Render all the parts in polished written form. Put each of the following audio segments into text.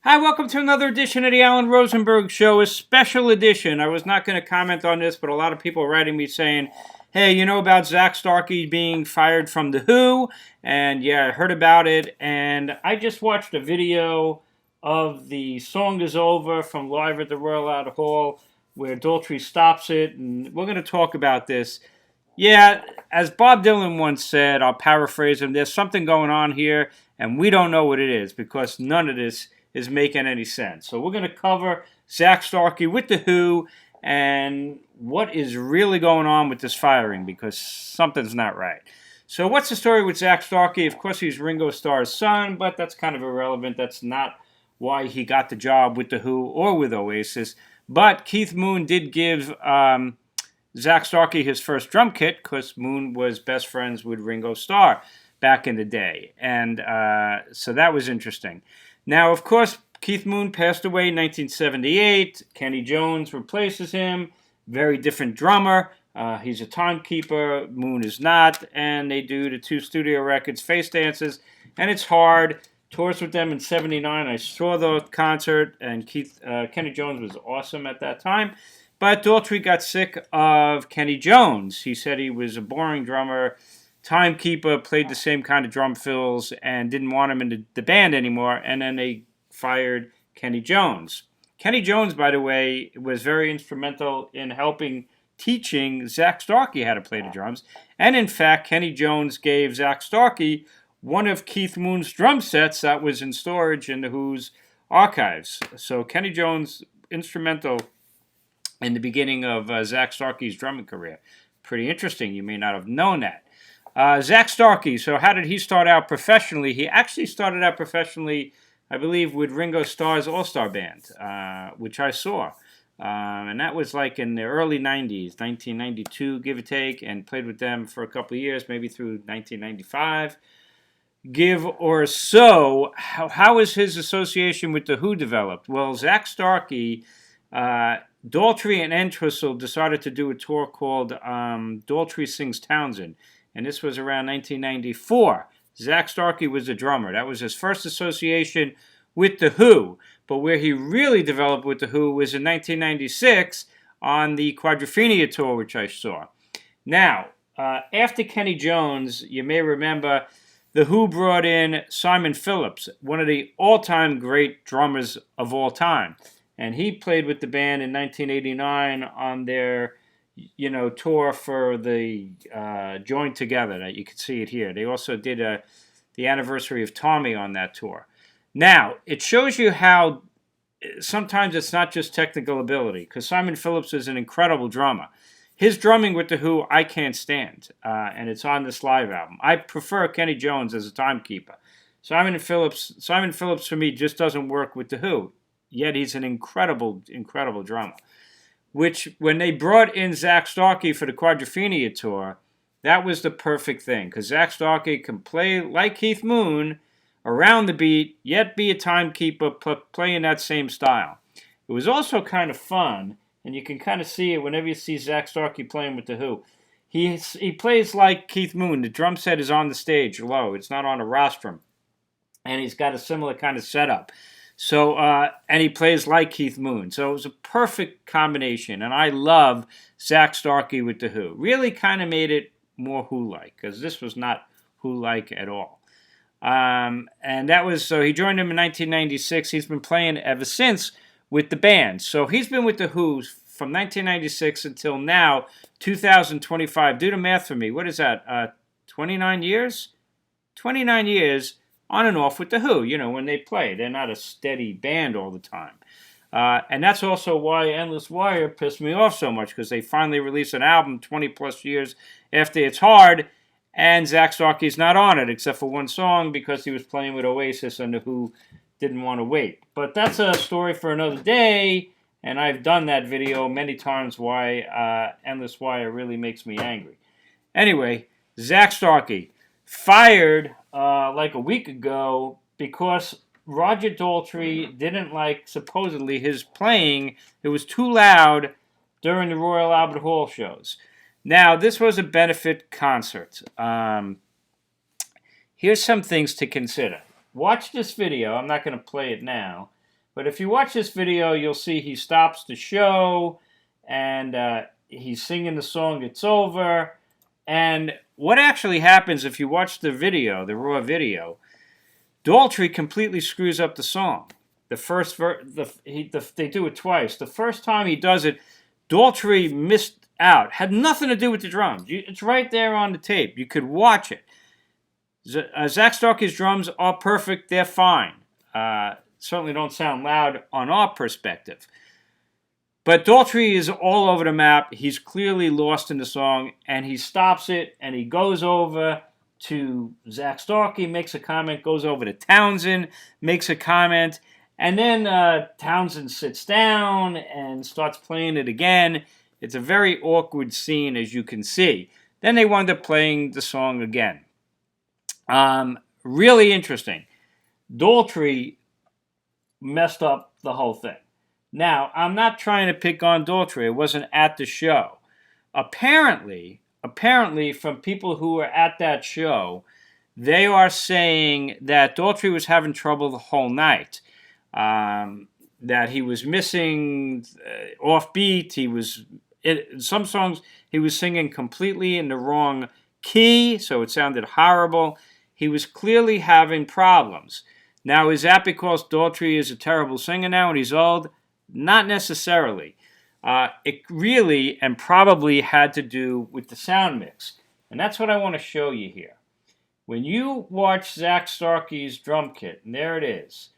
Hi, welcome to another edition of the Alan Rosenberg Show, a special edition. I was not going to comment on this, but a lot of people are writing me saying, hey, you know about Zak Starkey being fired from The Who? And yeah, I heard about it, and I just watched a video of The Song Is Over from Live at the Royal Albert Hall, where Daltrey stops it, and we're going to talk about this. Yeah, as Bob Dylan once said, I'll paraphrase him, there's something going on here, and we don't know what it is, because none of this is making any sense. So we're going to cover Zak Starkey with The Who and what is really going on with this firing, because something's not right. So what's the story with Zak Starkey? Of course, he's Ringo Starr's son, but that's kind of irrelevant. That's not why he got the job with The Who or with Oasis. But Keith Moon did give Zak Starkey his first drum kit, because Moon was best friends with Ringo Starr back in the day. And so that was interesting. Now, of course, Keith Moon passed away in 1978. Kenny Jones replaces him. Very different drummer. He's a timekeeper. Moon is not. And they do the two studio records, Face Dances. And it's hard. Tours with them in 79. I saw the concert, and Kenny Jones was awesome at that time. But Daltrey got sick of Kenny Jones. He said he was a boring drummer, timekeeper, played the same kind of drum fills, and didn't want him in the band anymore. And then they fired Kenny Jones. Kenny Jones, by the way, was very instrumental in teaching Zak Starkey how to play the drums. And in fact, Kenny Jones gave Zak Starkey one of Keith Moon's drum sets that was in storage in the Who's archives. So Kenny Jones, instrumental in the beginning of Zak Starkey's drumming career. Pretty interesting. You may not have known that. Zak Starkey, so how did he start out professionally? He actually started out professionally, I believe, with Ringo Starr's All-Star Band, which I saw. And that was like in the early 90s, 1992, give or take, and played with them for a couple of years, maybe through 1995. Give or so. How is his association with The Who developed? Well, Zak Starkey, Daltrey and Entwistle decided to do a tour called Daltrey Sings Townsend. And this was around 1994. Zak Starkey was the drummer. That was his first association with The Who. But where he really developed with The Who was in 1996 on the Quadrophenia tour, which I saw. Now, after Kenny Jones, you may remember, The Who brought in Simon Phillips, one of the all-time great drummers of all time. And he played with the band in 1989 on their tour for the Joined Together. That you can see it here. They also did the anniversary of Tommy on that tour. Now, it shows you how sometimes it's not just technical ability, because Simon Phillips is an incredible drummer. His drumming with The Who, I can't stand, and it's on this live album. I prefer Kenny Jones as a timekeeper. Simon Phillips for me just doesn't work with The Who, yet he's an incredible, incredible drummer. Which, when they brought in Zak Starkey for the Quadrophenia tour, that was the perfect thing, because Zak Starkey can play like Keith Moon around the beat, yet be a timekeeper, play in that same style. It was also kind of fun, and you can kind of see it whenever you see Zak Starkey playing with The Who. He plays like Keith Moon. The drum set is on the stage low. It's not on a rostrum. And he's got a similar kind of setup. So, and he plays like Keith Moon. So it was a perfect combination. And I love Zak Starkey with The Who. Really kind of made it more Who-like, because this was not Who-like at all. And that was, so he joined them in 1996. He's been playing ever since with the band. So he's been with The Who from 1996 until now, 2025. Do the math for me. What is that? 29 years? 29 years on and off with The Who, when they play. They're not a steady band all the time. And that's also why Endless Wire pissed me off so much, because they finally released an album 20 plus years after It's Hard, and Zak Starkey's not on it, except for one song, because he was playing with Oasis and The Who didn't want to wait. But that's a story for another day, and I've done that video many times why Endless Wire really makes me angry. Anyway, Zak Starkey fired like a week ago because Roger Daltrey didn't like, supposedly, his playing. It was too loud during the Royal Albert Hall shows. Now, this was a benefit concert. Here's some things to consider. Watch this video. I'm not going to play it now. But if you watch this video, you'll see he stops the show, and he's singing the song "It's Over." And what actually happens if you watch the video, the raw video, Daltrey completely screws up the song. They do it twice. The first time he does it, Daltrey missed out. Had nothing to do with the drums. It's right there on the tape. You could watch it. Zack Starkey's drums are perfect. They're fine. Certainly don't sound loud on our perspective. But Daltrey is all over the map. He's clearly lost in the song, and he stops it, and he goes over to Zak Starkey, makes a comment, goes over to Townsend, makes a comment, and then Townsend sits down and starts playing it again. It's a very awkward scene, as you can see. Then they wind up playing the song again. Really interesting. Daltrey messed up the whole thing. Now, I'm not trying to pick on Daltrey. I wasn't at the show. Apparently, from people who were at that show, they are saying that Daltrey was having trouble the whole night. That he was missing offbeat. Some songs he was singing completely in the wrong key, so it sounded horrible. He was clearly having problems. Now, is that because Daltrey is a terrible singer now and he's old? Not necessarily. It really and probably had to do with the sound mix. And that's what I want to show you here. When you watch Zak Starkey's drum kit, and there it is,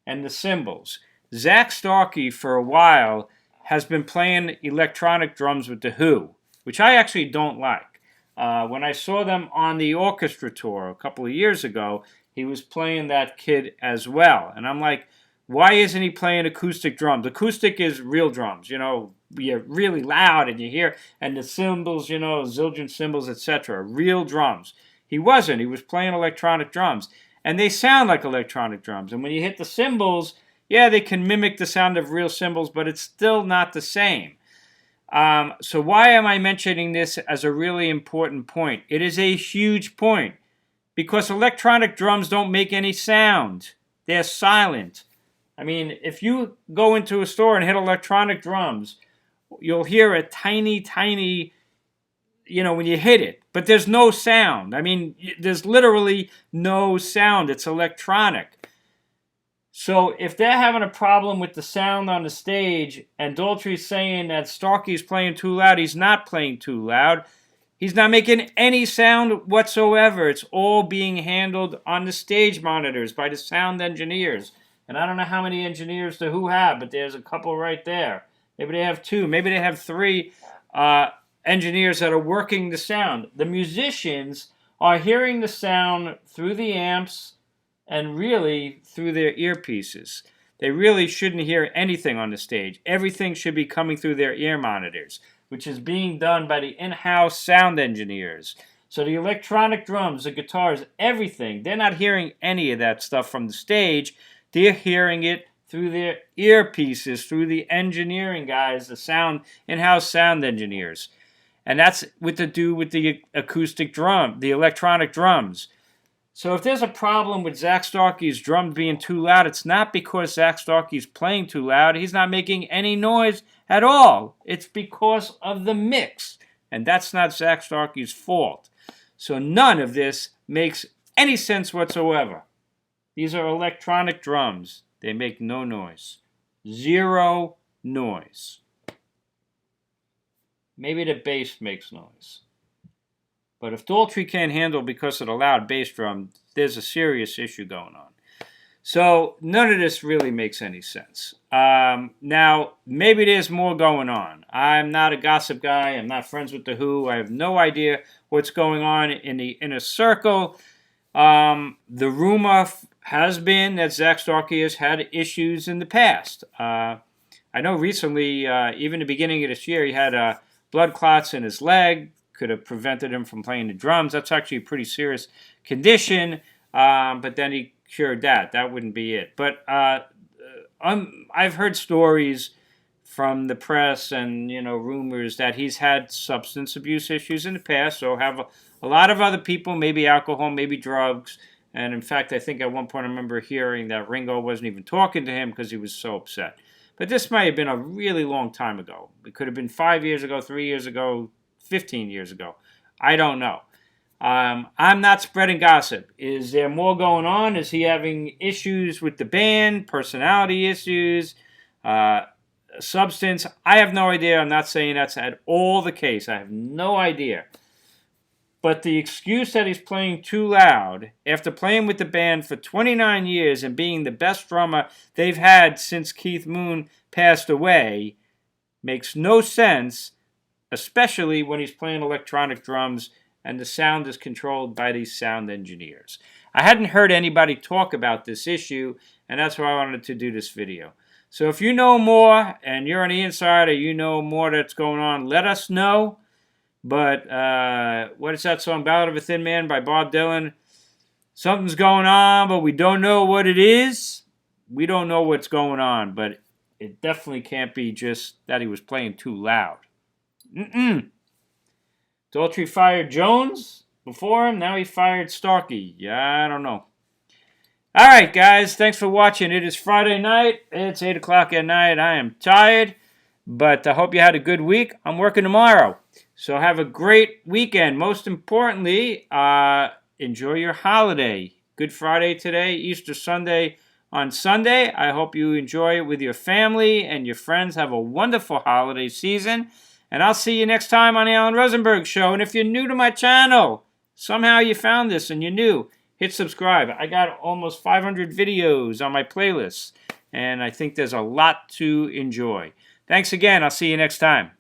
and the cymbals, Zak Starkey for a while has been playing electronic drums with The Who, which I actually don't like. When I saw them on the orchestra tour a couple of years ago, he was playing that kit as well. And I'm like, why isn't he playing acoustic drums? Acoustic is real drums, you're really loud and you hear, and the cymbals, zildjian cymbals, etc., real drums. He wasn't. He was playing electronic drums, and they sound like electronic drums. And when you hit the cymbals, yeah, they can mimic the sound of real cymbals, but it's still not the same. So why am I mentioning this as a really important point? It is a huge point, because electronic drums don't make any sound. They're silent. I mean, if you go into a store and hit electronic drums, you'll hear a tiny, tiny, when you hit it. But there's no sound. I mean, there's literally no sound. It's electronic. So if they're having a problem with the sound on the stage, and Daltrey's saying that Starkey's playing too loud, he's not playing too loud. He's not making any sound whatsoever. It's all being handled on the stage monitors by the sound engineers. And I don't know how many engineers The Who have, but there's a couple right there. Maybe they have 2. Maybe they have 3 engineers that are working the sound. The musicians are hearing the sound through the amps and really through their earpieces. They really shouldn't hear anything on the stage. Everything should be coming through their ear monitors, which is being done by the in-house sound engineers. So the electronic drums, the guitars, everything, they're not hearing any of that stuff from the stage. They're hearing it through their earpieces, through the engineering guys, the in-house sound engineers. And that's what to do with the acoustic drum, the electronic drums. So if there's a problem with Zak Starkey's drums being too loud, it's not because Zak Starkey's playing too loud. He's not making any noise at all. It's because of the mix. And that's not Zak Starkey's fault. So none of this makes any sense whatsoever. These are electronic drums. They make no noise. Zero noise. Maybe the bass makes noise. But if Daltrey can't handle because of the loud bass drum, there's a serious issue going on. So none of this really makes any sense. Now, maybe there's more going on. I'm not a gossip guy. I'm not friends with The Who. I have no idea what's going on in the inner circle. The rumor has been that Zak Starkey has had issues in the past. I know recently, even the beginning of this year, he had blood clots in his leg. Could have prevented him from playing the drums. That's actually a pretty serious condition. But then he cured that. That wouldn't be it. But I've heard stories from the press and rumors that he's had substance abuse issues in the past. So have a lot of other people, maybe alcohol, maybe drugs, And in fact, I think at one point I remember hearing that Ringo wasn't even talking to him because he was so upset. But this might have been a really long time ago. It could have been 5 years ago, 3 years ago, 15 years ago. I don't know. I'm not spreading gossip. Is there more going on? Is he having issues with the band, personality issues, substance? I have no idea. I'm not saying that's at all the case. I have no idea. But the excuse that he's playing too loud, after playing with the band for 29 years and being the best drummer they've had since Keith Moon passed away, makes no sense, especially when he's playing electronic drums and the sound is controlled by these sound engineers. I hadn't heard anybody talk about this issue, and that's why I wanted to do this video. So if you know more, and you're on the inside, or you know more that's going on, let us know. But what is that song, Ballad of a Thin Man by Bob Dylan? Something's going on, but we don't know what it is. We don't know what's going on, but it definitely can't be just that he was playing too loud. Daltrey fired Jones before him. Now he fired Starkey. Yeah, I don't know. All right, guys. Thanks for watching. It is Friday night. It's 8 o'clock at night. I am tired, but I hope you had a good week. I'm working tomorrow. So have a great weekend. Most importantly, enjoy your holiday. Good Friday today, Easter Sunday on Sunday. I hope you enjoy it with your family and your friends. Have a wonderful holiday season. And I'll see you next time on the Alan Rosenberg Show. And if you're new to my channel, somehow you found this and you're new, hit subscribe. I got almost 500 videos on my playlist. And I think there's a lot to enjoy. Thanks again. I'll see you next time.